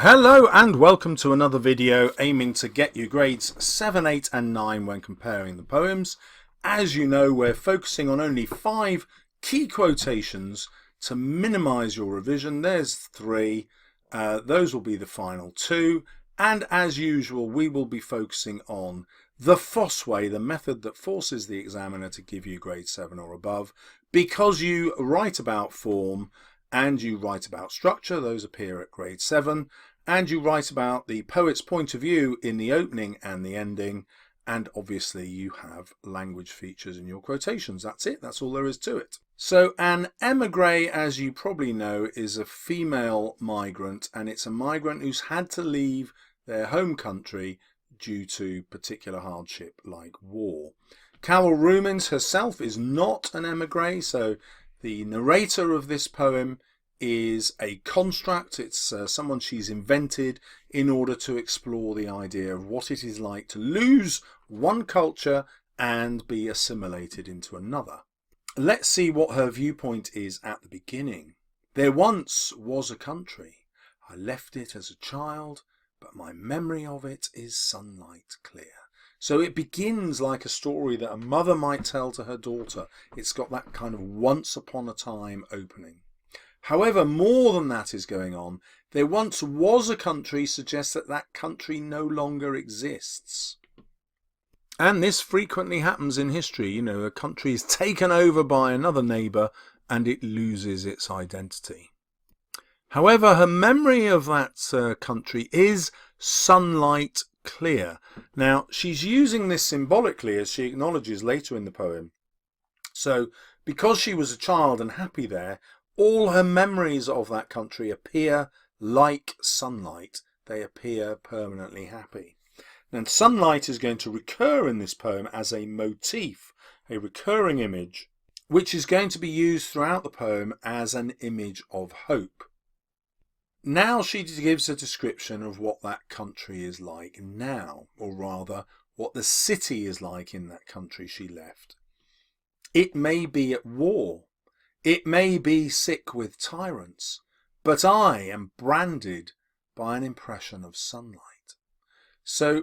Hello and welcome to another video aiming to get you grades 7, 8 and 9 when comparing the poems. As you know, we're focusing on only 5 key quotations to minimise your revision. There's 3, those will be the final 2, and as usual we will be focusing on the FOSS way, the method that forces the examiner to give you grade 7 or above, because you write about form and you write about structure. Those appear at grade 7, and you write about the poet's point of view in the opening and the ending, and obviously you have language features in your quotations. That's it, that's all there is to it. So an émigré, as you probably know, is a female migrant, and it's a migrant who's had to leave their home country due to particular hardship like war. Carol Rumens herself is not an émigré, so the narrator of this poem is a construct. It's someone she's invented in order to explore the idea of what it is like to lose one culture and be assimilated into another. Let's see what her viewpoint is at the beginning. There once was a country. I left it as a child, but my memory of it is sunlight clear. So it begins like a story that a mother might tell to her daughter. It's got that kind of once upon a time opening. However, more than that is going on. There once was a country suggests that that country no longer exists. And this frequently happens in history. You know, a country is taken over by another neighbour and it loses its identity. However, her memory of that country is sunlight clear. Now, she's using this symbolically, as she acknowledges later in the poem. So, because she was a child and happy there, all her memories of that country appear like sunlight. They appear permanently happy. And sunlight is going to recur in this poem as a motif, a recurring image, which is going to be used throughout the poem as an image of hope. Now she gives a description of what that country is like now, or rather, what the city is like in that country she left. It may be at war, it may be sick with tyrants, but I am branded by an impression of sunlight. So,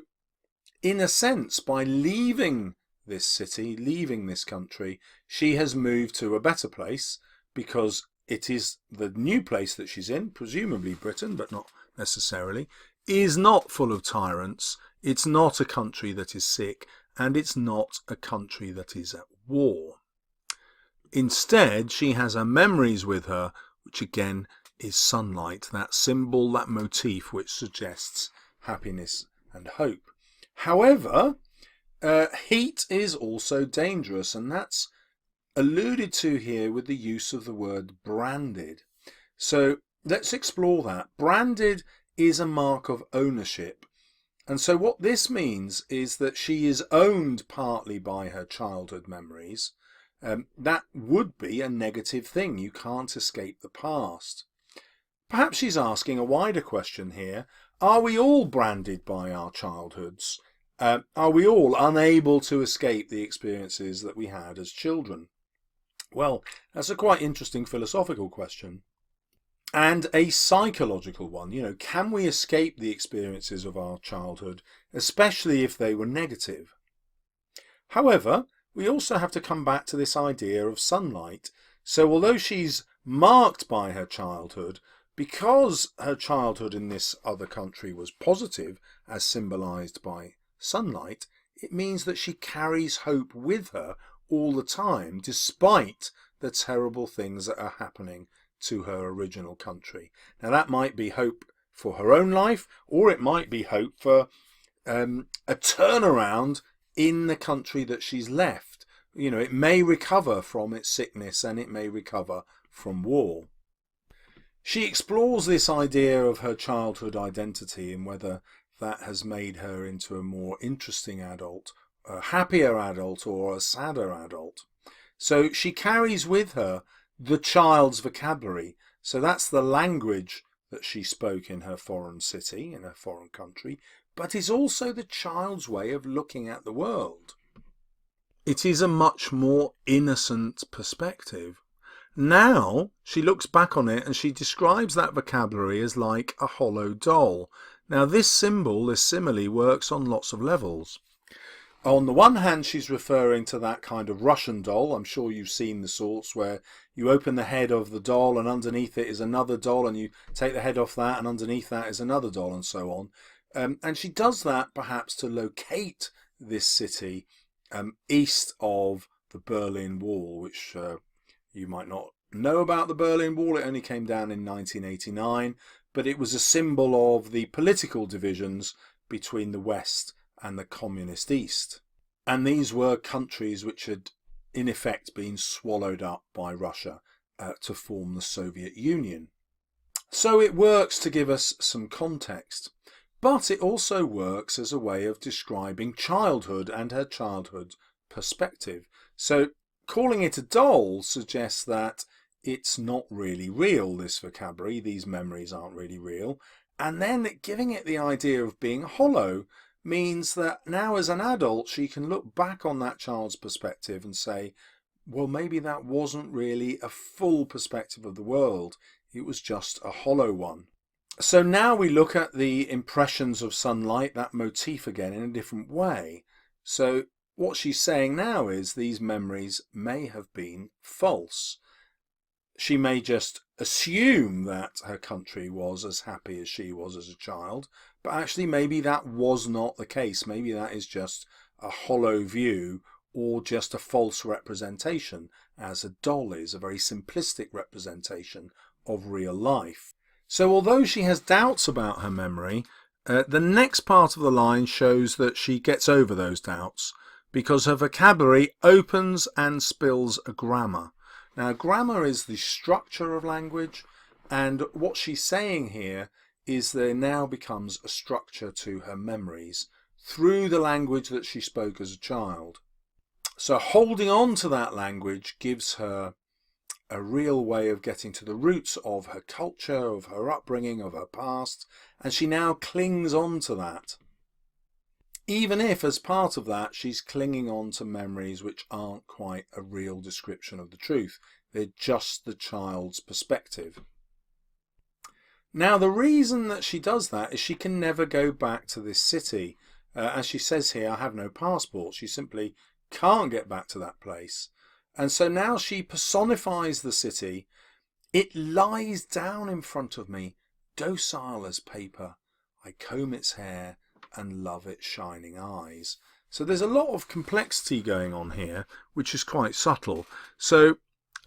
in a sense, by leaving this city, leaving this country, she has moved to a better place, because it is the new place that she's in, presumably Britain, but not necessarily, is not full of tyrants. It's not a country that is sick, and it's not a country that is at war. Instead, she has her memories with her, which again is sunlight, that symbol, that motif which suggests happiness and hope. However, heat is also dangerous, and that's alluded to here with the use of the word branded. So let's explore that. Branded is a mark of ownership. And so what this means is that she is owned partly by her childhood memories. That would be a negative thing. You can't escape the past. Perhaps she's asking a wider question here. Are we all branded by our childhoods? Are we all unable to escape the experiences that we had as children? Well, that's a quite interesting philosophical question, and a psychological one. You know, can we escape the experiences of our childhood, especially if they were negative? However, we also have to come back to this idea of sunlight. So although she's marked by her childhood, because her childhood in this other country was positive, as symbolized by sunlight, it means that she carries hope with her all the time, despite the terrible things that are happening to her original country. Now that might be hope for her own life, or it might be hope for a turnaround in the country that she's left. You know, it may recover from its sickness and it may recover from war. She explores this idea of her childhood identity and whether that has made her into a more interesting adult, a happier adult, or a sadder adult. So she carries with her the child's vocabulary. So that's the language that she spoke in her foreign city, in her foreign country, but is also the child's way of looking at the world. It is a much more innocent perspective. Now she looks back on it and she describes that vocabulary as like a hollow doll. Now this simile works on lots of levels. On the one hand, she's referring to that kind of Russian doll. I'm sure you've seen the sorts where you open the head of the doll and underneath it is another doll, and you take the head off that and underneath that is another doll, and so on. And she does that perhaps to locate this city east of the Berlin Wall, which you might not know about the Berlin Wall. It only came down in 1989, but it was a symbol of the political divisions between the West and the communist East. And these were countries which had in effect been swallowed up by Russia to form the Soviet Union. So it works to give us some context, but it also works as a way of describing childhood and her childhood perspective. So calling it a doll suggests that it's not really real, this vocabulary, these memories aren't really real, and then giving it the idea of being hollow means that now as an adult she can look back on that child's perspective and say, well, maybe that wasn't really a full perspective of the world, it was just a hollow one. So now we look at the impressions of sunlight, that motif again, in a different way. So what she's saying now is these memories may have been false. She may just assume that her country was as happy as she was as a child, but actually maybe that was not the case. Maybe that is just a hollow view or just a false representation, as a doll is, a very simplistic representation of real life. So although she has doubts about her memory, the next part of the line shows that she gets over those doubts because her vocabulary opens and spills a grammar. Now, grammar is the structure of language, and what she's saying here is there now becomes a structure to her memories through the language that she spoke as a child. So holding on to that language gives her a real way of getting to the roots of her culture, of her upbringing, of her past, and she now clings on to that. Even if, as part of that, she's clinging on to memories which aren't quite a real description of the truth. They're just the child's perspective. Now, the reason that she does that is she can never go back to this city. As she says here, I have no passport. She simply can't get back to that place. And so now she personifies the city. It lies down in front of me, docile as paper. I comb its hair and love its shining eyes. So there's a lot of complexity going on here, which is quite subtle. So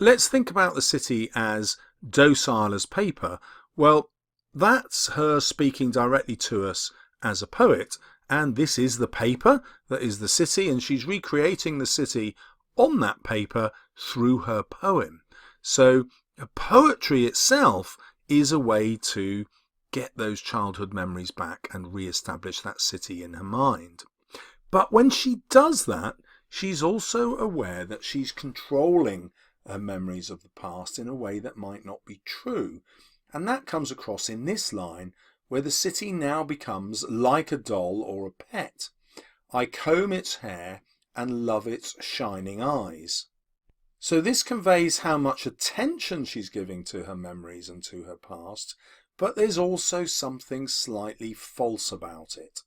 let's think about the city as docile as paper. Well, that's her speaking directly to us as a poet, and this is the paper that is the city, and she's recreating the city on that paper through her poem. So poetry itself is a way to get those childhood memories back and re-establish that city in her mind. But when she does that, she's also aware that she's controlling her memories of the past in a way that might not be true. And that comes across in this line, where the city now becomes like a doll or a pet. I comb its hair and love its shining eyes. So this conveys how much attention she's giving to her memories and to her past, but there's also something slightly false about it.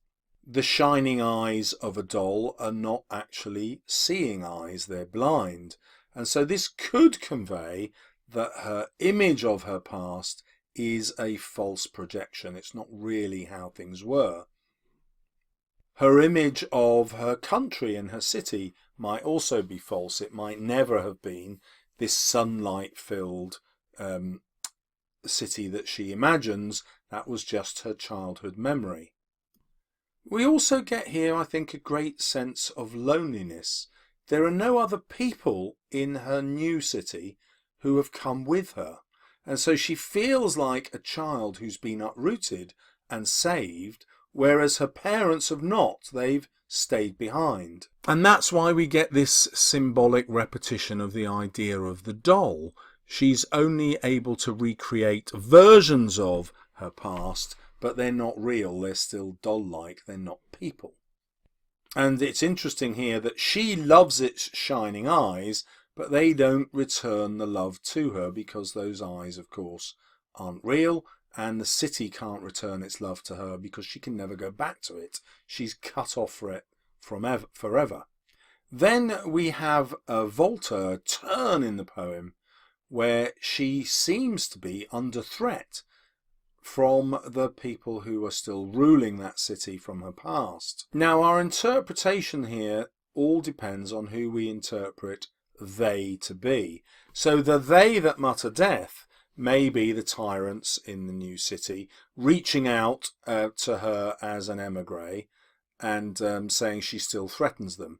The shining eyes of a doll are not actually seeing eyes, they're blind. And so this could convey that her image of her past is a false projection. It's not really how things were. Her image of her country and her city might also be false. It might never have been this sunlight-filled city that she imagines. That was just her childhood memory. We also get here, I think, a great sense of loneliness. There are no other people in her new city who have come with her. And so she feels like a child who's been uprooted and saved, whereas her parents have not. They've stayed behind. And that's why we get this symbolic repetition of the idea of the doll. She's only able to recreate versions of her past, but they're not real. They're still doll-like. They're not people. And it's interesting here that she loves its shining eyes, but they don't return the love to her because those eyes, of course, aren't real, and the city can't return its love to her because she can never go back to it. She's cut off for it forever. Then we have a Volta turn in the poem where she seems to be under threat from the people who are still ruling that city from her past. Now, our interpretation here all depends on who we interpret they to be. So the they that mutter death may be the tyrants in the new city reaching out to her as an emigre and saying she still threatens them.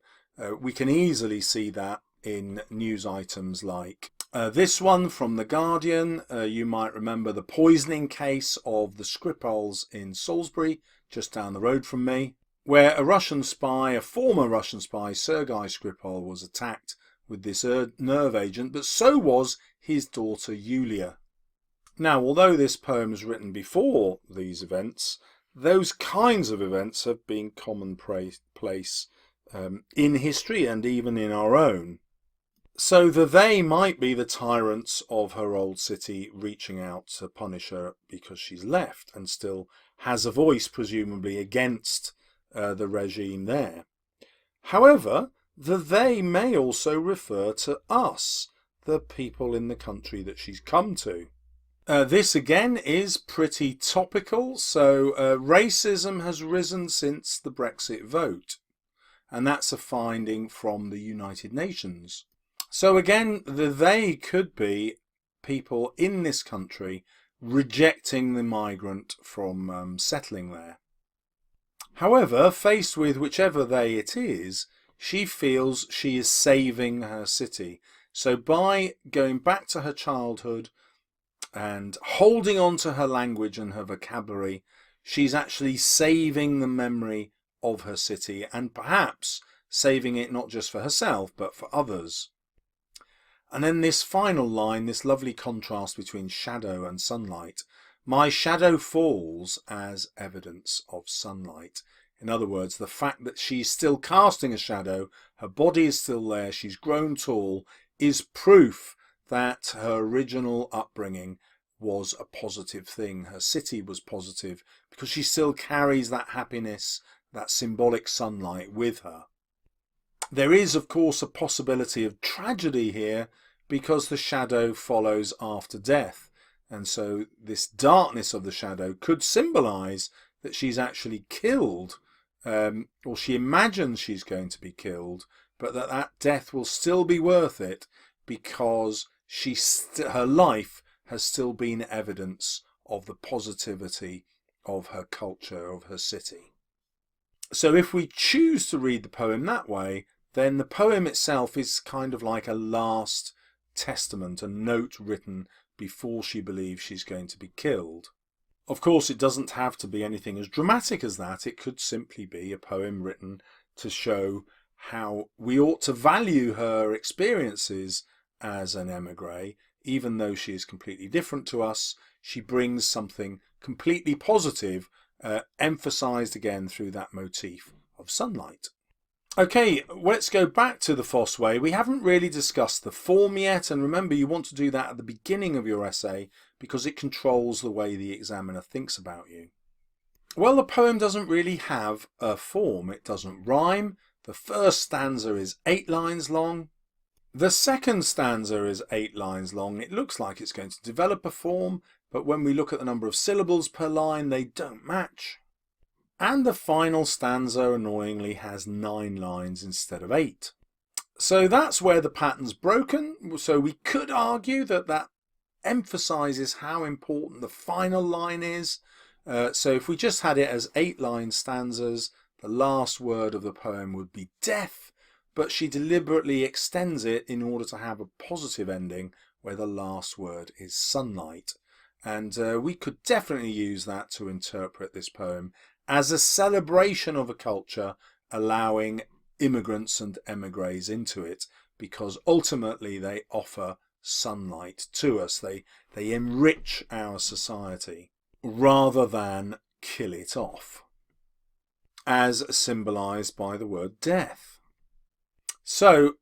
We can easily see that in news items like this one from The Guardian. You might remember the poisoning case of the Skripals in Salisbury, just down the road from me, where a Russian spy, a former Russian spy, Sergei Skripal, was attacked with this nerve agent, but so was his daughter Yulia. Now, although this poem was written before these events, those kinds of events have been commonplace in history and even in our own. So the they might be the tyrants of her old city reaching out to punish her because she's left and still has a voice, presumably, against the regime there. However, the they may also refer to us, the people in the country that she's come to. This again is pretty topical. So racism has risen since the Brexit vote, and that's a finding from the United Nations. So again, the they could be people in this country rejecting the migrant from settling there. However, faced with whichever they it is, she feels she is saving her city. So by going back to her childhood and holding on to her language and her vocabulary, she's actually saving the memory of her city, and perhaps saving it not just for herself but for others. And then this final line, this lovely contrast between shadow and sunlight. My shadow falls as evidence of sunlight. In other words, the fact that she's still casting a shadow, her body is still there, she's grown tall, is proof that her original upbringing was a positive thing. Her city was positive because she still carries that happiness, that symbolic sunlight with her. There is, of course, a possibility of tragedy here because the shadow follows after death. And so this darkness of the shadow could symbolize that she's actually killed, or she imagines she's going to be killed, but that death will still be worth it because her life has still been evidence of the positivity of her culture, of her city. So if we choose to read the poem that way, then the poem itself is kind of like a last testament, a note written before she believes she's going to be killed. Of course, it doesn't have to be anything as dramatic as that. It could simply be a poem written to show how we ought to value her experiences as an emigre. Even though she is completely different to us, she brings something completely positive, emphasized again through that motif of sunlight. Okay, let's go back to the Fosse Way. We haven't really discussed the form yet, and remember, you want to do that at the beginning of your essay because it controls the way the examiner thinks about you. Well, the poem doesn't really have a form. It doesn't rhyme. The first stanza is 8 lines long. The second stanza is 8 lines long. It looks like it's going to develop a form, but when we look at the number of syllables per line, they don't match. And the final stanza, annoyingly, has 9 lines instead of 8. So that's where the pattern's broken. So we could argue that that emphasizes how important the final line is. So if we just had it as 8-line stanzas, the last word of the poem would be death, but she deliberately extends it in order to have a positive ending where the last word is sunlight. And we could definitely use that to interpret this poem as a celebration of a culture allowing immigrants and emigres into it, because ultimately they offer sunlight to us. They enrich our society rather than kill it off, as symbolized by the word death. So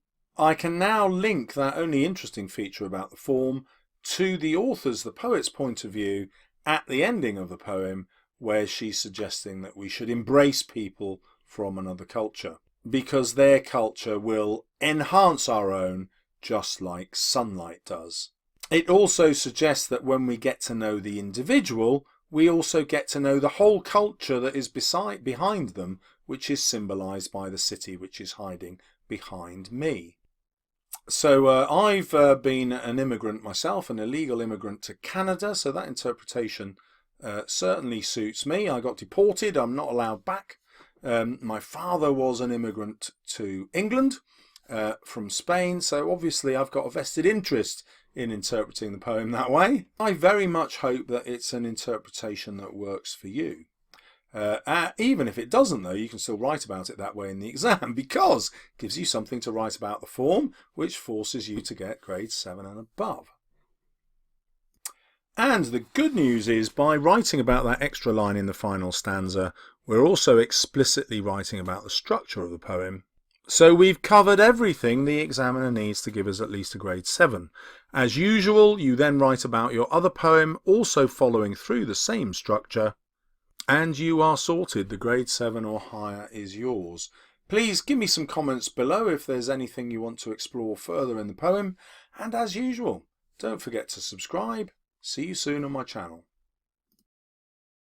I can now link that only interesting feature about the form to the author's, the poet's point of view at the ending of the poem, where she's suggesting that we should embrace people from another culture because their culture will enhance our own just like sunlight does. It also suggests that when we get to know the individual, we also get to know the whole culture that is behind them, which is symbolized by the city which is hiding behind me. So I've been an immigrant myself, an illegal immigrant to Canada, so that interpretation certainly suits me. I got deported, I'm not allowed back. My father was an immigrant to England from Spain, so obviously I've got a vested interest in interpreting the poem that way. I very much hope that it's an interpretation that works for you. Even if it doesn't, though, you can still write about it that way in the exam, because it gives you something to write about the form, which forces you to get grades 7 and above. And the good news is, by writing about that extra line in the final stanza, we're also explicitly writing about the structure of the poem. So we've covered everything the examiner needs to give us at least a grade 7. As usual, you then write about your other poem, also following through the same structure, and you are sorted. The grade 7 or higher is yours. Please give me some comments below if there's anything you want to explore further in the poem, and as usual, don't forget to subscribe. See you soon on my channel.